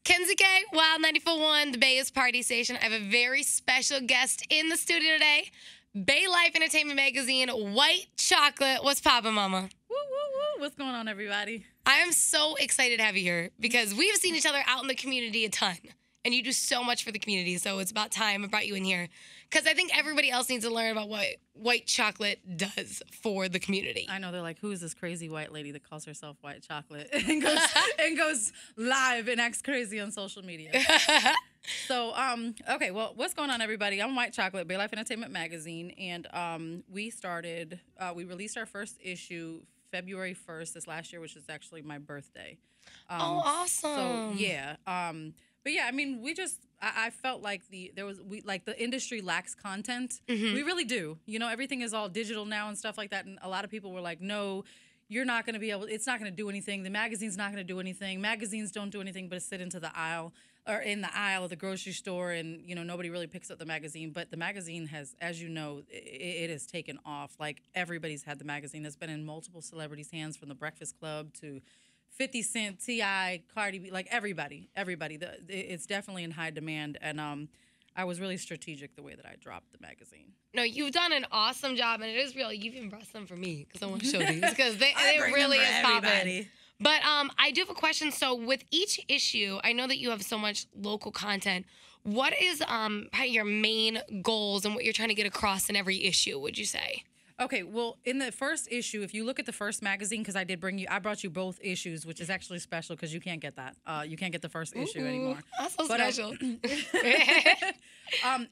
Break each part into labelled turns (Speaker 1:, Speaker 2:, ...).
Speaker 1: Kenzie K, Wild 94.1, the Bay's party station. I have a very special guest in the studio today. Baylife Entertainment Magazine, White Chocolate. What's poppin', mama?
Speaker 2: Woo, woo, woo. What's going on, everybody?
Speaker 1: I am so excited to have you here because we've seen each other out in the community a ton. And you do so much for the community, so it's about time I brought you in here. Because I think everybody else needs to learn about what white chocolate does for the community.
Speaker 2: I know, they're like, who is this crazy white lady that calls herself White Chocolate and goes live and acts crazy on social media? So, okay, well, what's going on, everybody? I'm White Chocolate, Baylife Entertainment Magazine, and we released our first issue February 1st this last year, which is actually my birthday.
Speaker 1: Oh, awesome.
Speaker 2: So, yeah. But yeah, I mean, I felt like the industry lacks content.
Speaker 1: Mm-hmm.
Speaker 2: We really do. You know, everything is all digital now and stuff like that. And a lot of people were like, no, you're not going to be able, it's not going to do anything. The magazine's not going to do anything. Magazines don't do anything but sit into the aisle or in the aisle of the grocery store. And, you know, nobody really picks up the magazine. But the magazine has, as you know, it has taken off. Like, everybody's had the magazine. It's been in multiple celebrities' hands, from the Breakfast Club to 50 Cent, T.I., Cardi B, like everybody. It's definitely in high demand, and I was really strategic the way that I dropped the magazine.
Speaker 1: No, you've done an awesome job, and it is real. You've even brought some for me because I want to show these because they really is popping. But I do have a question. So with each issue, I know that you have so much local content. What is your main goals and what you're trying to get across in every issue, would you say?
Speaker 2: Okay, well, in the first issue, if you look at the first magazine, because I brought you both issues, which is actually special because you can't get that. You can't get the first issue anymore.
Speaker 1: That's so special.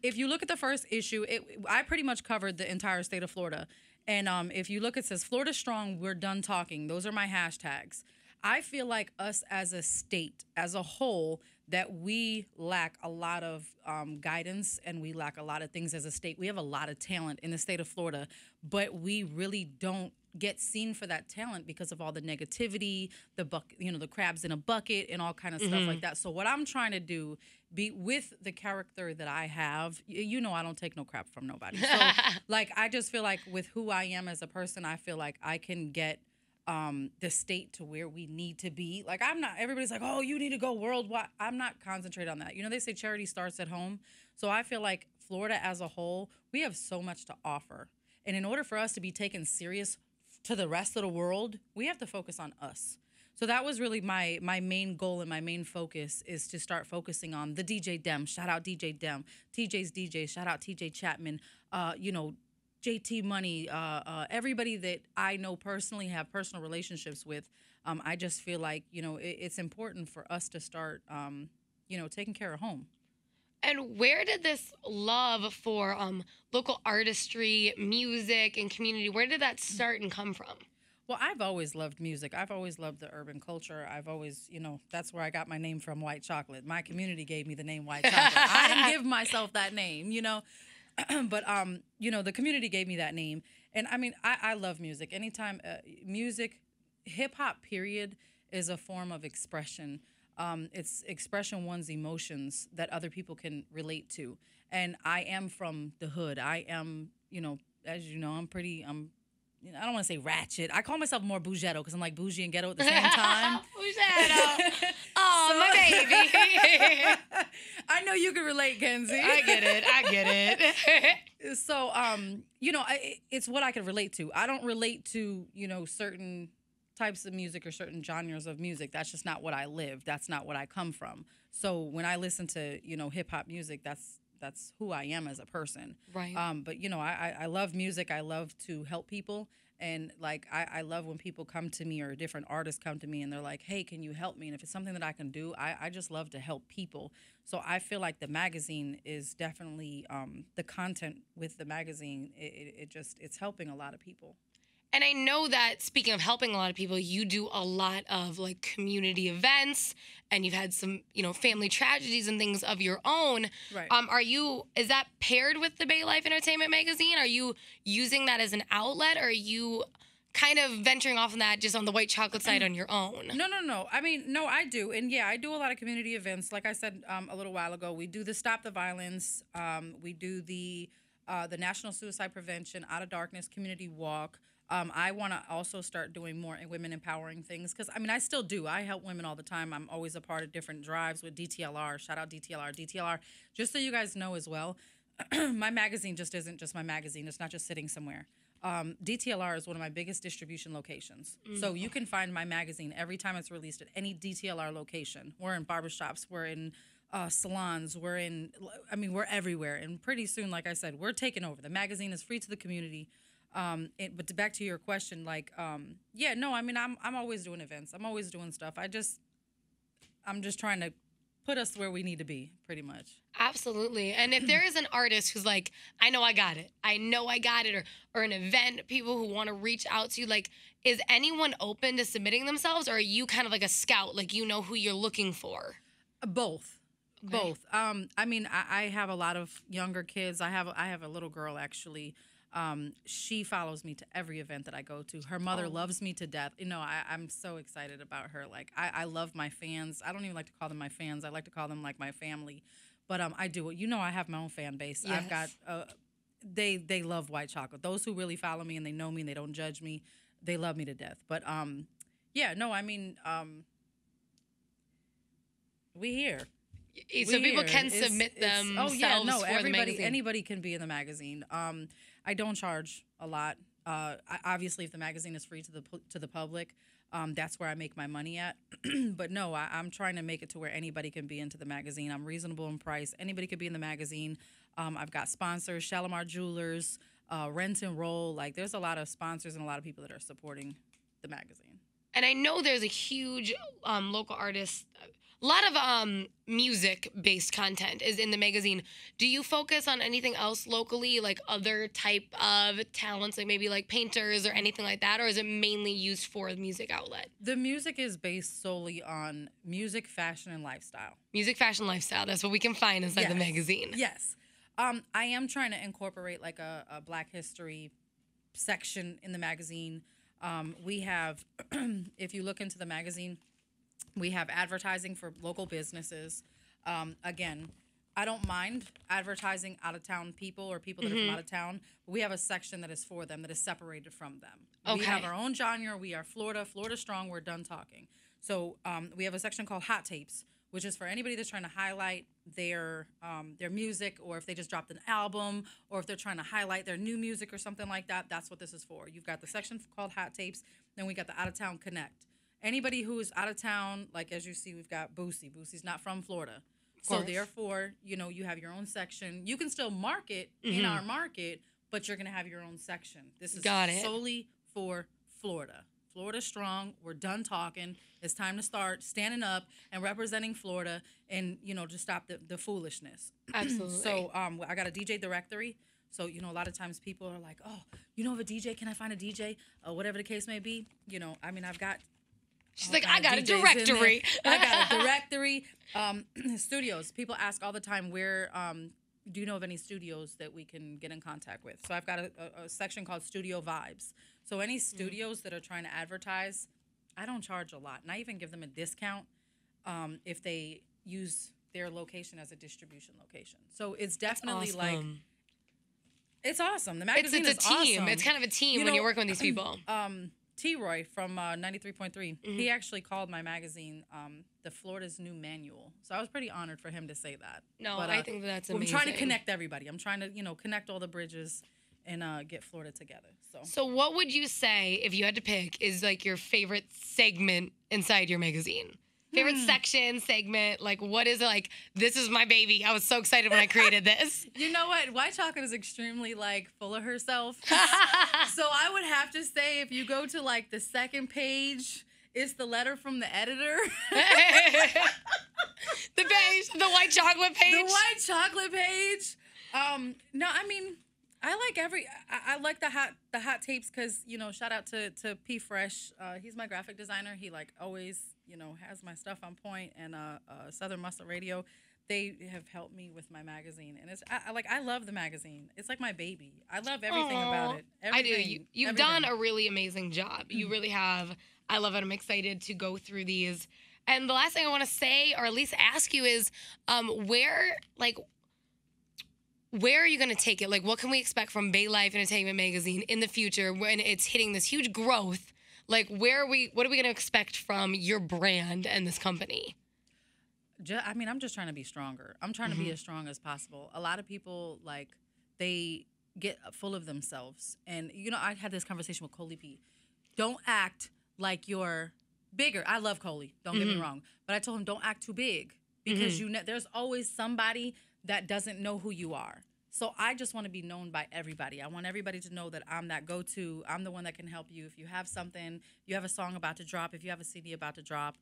Speaker 2: If you look at the first issue, I pretty much covered the entire state of Florida. And if you look, it says, Florida Strong, we're done talking. Those are my hashtags. I feel like us as a state, as a whole, that we lack a lot of guidance, and we lack a lot of things as a state. We have a lot of talent in the state of Florida, but we really don't get seen for that talent because of all the negativity, the crabs in a bucket and all kind of stuff like that. So what I'm trying to do, be with the character that I have, you know, I don't take no crap from nobody. So like, I just feel like with who I am as a person, I feel like I can get the state to where we need to be. Like, everybody's like, oh, you need to go worldwide. I'm not concentrated on that. You know, they say charity starts at home. So I feel like Florida as a whole, we have so much to offer. And in order for us to be taken serious to the rest of the world, we have to focus on us. So that was really my main goal, and my main focus is to start focusing on the DJ Dem. Shout out DJ Dem. TJ's DJ. Shout out TJ Chapman. You know, JT Money, everybody that I know personally, have personal relationships with. I just feel like, you know, it's important for us to start, you know, taking care of home.
Speaker 1: And where did this love for local artistry, music, and community, where did that start and come from?
Speaker 2: Well, I've always loved music. I've always loved the urban culture. I've always, you know, that's where I got my name from, White Chocolate. My community gave me the name White Chocolate. I didn't give myself that name, you know. But, you know, the community gave me that name. And, I mean, I love music. Anytime music, hip-hop, period, is a form of expression. It's expressing one's emotions that other people can relate to. And I am from the hood. I am, you know, as you know, I don't want to say ratchet. I call myself more bougetto because I'm like bougie and ghetto at the same time.
Speaker 1: Bougetto. Oh, my baby.
Speaker 2: I know you can relate, Kenzie.
Speaker 1: I get it.
Speaker 2: So, you know, it's what I can relate to. I don't relate to, you know, certain types of music or certain genres of music. That's just not what I live. That's not what I come from. So when I listen to, you know, hip-hop music, that's who I am as a person.
Speaker 1: Right.
Speaker 2: But, you know, I love music. I love to help people. And, like, I love when people come to me, or different artists come to me, and they're like, hey, can you help me? And if it's something that I can do, I just love to help people. So I feel like the magazine is definitely, the content with the magazine, it's helping a lot of people.
Speaker 1: And I know that, speaking of helping a lot of people, you do a lot of, like, community events, and you've had some, you know, family tragedies and things of your own.
Speaker 2: Right.
Speaker 1: Is that paired with the Baylife Entertainment Magazine? Are you using that as an outlet, or are you kind of venturing off on that just on the White Chocolate side on your own?
Speaker 2: No. I mean, no, I do. And, yeah, I do a lot of community events. Like I said a little while ago, we do the Stop the Violence. We do the National Suicide Prevention Out of Darkness Community Walk. I want to also start doing more women empowering things because, I mean, I still do. I help women all the time. I'm always a part of different drives with DTLR. Shout out DTLR. DTLR, just so you guys know as well, my magazine just isn't just my magazine. It's not just sitting somewhere. DTLR is one of my biggest distribution locations. So you can find my magazine every time it's released at any DTLR location. We're in barbershops. We're in salons. We're everywhere. And pretty soon, like I said, we're taking over. The magazine is free to the community. But back to your question, like, I'm always doing events. I'm always doing stuff. I'm just trying to put us where we need to be, pretty much.
Speaker 1: Absolutely. And if there is an artist who's like, I know I got it, or an event, people who want to reach out to you, like, is anyone open to submitting themselves, or are you kind of like a scout, like you know who you're looking for?
Speaker 2: Both.
Speaker 1: Okay.
Speaker 2: Both. I have a lot of younger kids. I have a little girl, actually. She follows me to every event that I go to. Her mother loves me to death. You know, I'm so excited about her. Like, I love my fans. I don't even like to call them my fans. I like to call them like my family. But I do it. You know, I have my own fan base.
Speaker 1: Yes.
Speaker 2: I've got, they love white chocolate. Those who really follow me and they know me and they don't judge me, they love me to death. But, we here.
Speaker 1: So people can submit themselves for the magazine.
Speaker 2: Anybody can be in the magazine. I don't charge a lot. Obviously, if the magazine is free to the public, that's where I make my money at. But no, I'm trying to make it to where anybody can be into the magazine. I'm reasonable in price. Anybody could be in the magazine. I've got sponsors, Shalimar Jewelers, Rent and Roll. Like, there's a lot of sponsors and a lot of people that are supporting the magazine.
Speaker 1: And I know there's a huge local artist. A lot of music-based content is in the magazine. Do you focus on anything else locally, like other type of talents, like maybe like painters or anything like that, or is it mainly used for the music outlet?
Speaker 2: The music is based solely on music, fashion, and lifestyle.
Speaker 1: Music, fashion, lifestyle. That's what we can find inside the magazine.
Speaker 2: Yes. I am trying to incorporate like a Black History section in the magazine. We have, if you look into the magazine, we have advertising for local businesses. Again, I don't mind advertising out-of-town people or people that are from out of town. But we have a section that is for them, that is separated from them.
Speaker 1: Okay.
Speaker 2: We have our own genre. We are Florida strong. We're done talking. So we have a section called Hot Tapes, which is for anybody that's trying to highlight their music, or if they just dropped an album, or if they're trying to highlight their new music or something like that. That's what this is for. You've got the section called Hot Tapes. Then we got the Out-of-Town Connect. Anybody who is out of town, like as you see, we've got Boosie. Boosie's not from Florida. So therefore, you know, you have your own section. You can still market in our market, but you're going to have your own section. This is solely for Florida. Florida strong. We're done talking. It's time to start standing up and representing Florida and, you know, to stop the foolishness.
Speaker 1: Absolutely.
Speaker 2: So I got a DJ directory. So, you know, a lot of times people are like, oh, you know of a DJ? Can I find a DJ? Whatever the case may be. You know, I mean, I've got...
Speaker 1: She's like, I got a directory.
Speaker 2: I got a directory. Studios. People ask all the time, where do you know of any studios that we can get in contact with? So I've got a section called Studio Vibes. So any studios that are trying to advertise, I don't charge a lot. And I even give them a discount if they use their location as a distribution location. So it's definitely like... It's awesome. The magazine is awesome.
Speaker 1: It's a team. It's kind of a team when you're working with these people.
Speaker 2: T-Roy from 93.3, he actually called my magazine the Florida's New Manual. So I was pretty honored for him to say that.
Speaker 1: No, I think that's amazing.
Speaker 2: I'm trying to connect everybody. I'm trying to, you know, connect all the bridges and get Florida together.
Speaker 1: So what would you say, if you had to pick, is like your favorite segment inside your magazine? Favorite section, segment, like what is it like, this is my baby. I was so excited when I created this.
Speaker 2: You know what? White Chocolate is extremely like full of herself. So I would have to say if you go to like the second page, it's the letter from the editor.
Speaker 1: The page, the white chocolate page.
Speaker 2: The white chocolate page. No, I mean, I like the hot tapes because, you know, shout out to P Fresh. He's my graphic designer. He like always, you know, has my stuff on point, and Southern Muscle Radio. They have helped me with my magazine, and I love the magazine. It's like my baby. I love everything about it. Everything,
Speaker 1: I do. You've done a really amazing job. You really have. I love it. I'm excited to go through these. And the last thing I want to say, or at least ask you, is where, like, where are you going to take it? Like, what can we expect from Baylife Entertainment Magazine in the future when it's hitting this huge growth? Like, what are we going to expect from your brand and this company?
Speaker 2: I mean, I'm just trying to be stronger. I'm trying to be as strong as possible. A lot of people, like, they get full of themselves. And, you know, I had this conversation with Coley P. Don't act like you're bigger. I love Coley. Don't get me wrong. But I told him, don't act too big. Because there's always somebody that doesn't know who you are. So I just want to be known by everybody. I want everybody to know that I'm that go-to. I'm the one that can help you. If you have something, you have a song about to drop, if you have a CD about to drop,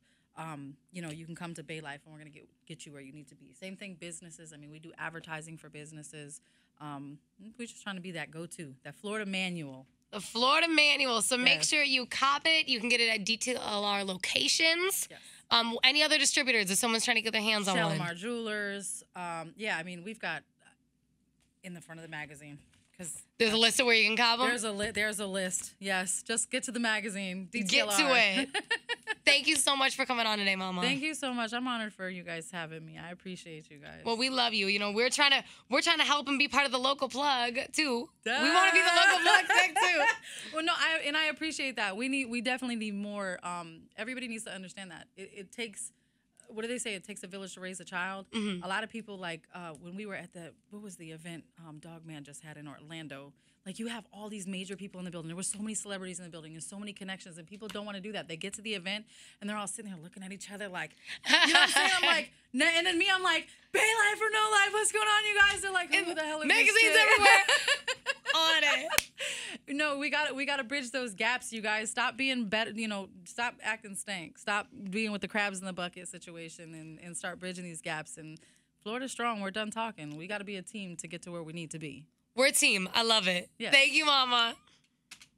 Speaker 2: you know, you can come to Baylife and we're going to get you where you need to be. Same thing, businesses. I mean, we do advertising for businesses. We're just trying to be that go-to, that Florida manual.
Speaker 1: The Florida manual. So make sure you cop it. You can get it at DTLR locations.
Speaker 2: Yes.
Speaker 1: Any other distributors if someone's trying to get their hands on one?
Speaker 2: Shalimar Jewelers. Yeah, I mean, we've got in the front of the magazine.
Speaker 1: There's a list of where you can cop them?
Speaker 2: There's a list. Yes, just get to the magazine. DTLR.
Speaker 1: Get to it. Thank you so much for coming on today, Mama.
Speaker 2: Thank you so much. I'm honored for you guys having me. I appreciate you guys.
Speaker 1: Well, we love you. You know, we're trying to help and be part of the local plug too. We want to be the local plug thing too.
Speaker 2: Well, no, I appreciate that. We definitely need more. Everybody needs to understand that it takes. What do they say? It takes a village to raise a child. A lot of people, like, when we were at what was the event Dogman just had in Orlando? Like, you have all these major people in the building. There were so many celebrities in the building and so many connections, and people don't want to do that. They get to the event, and they're all sitting there looking at each other like, you know what I'm saying? I'm like, and then me, I'm like, Baylife or no life? What's going on, you guys? They're like, who the hell is
Speaker 1: magazines
Speaker 2: this
Speaker 1: everywhere? On it.
Speaker 2: No, we got to bridge those gaps, you guys. Stop being better, you know, stop acting stank. Stop being with the crabs in the bucket situation and start bridging these gaps. And Florida's strong. We're done talking. We got to be a team to get to where we need to be.
Speaker 1: We're a team. I love it.
Speaker 2: Yes.
Speaker 1: Thank you, Mama.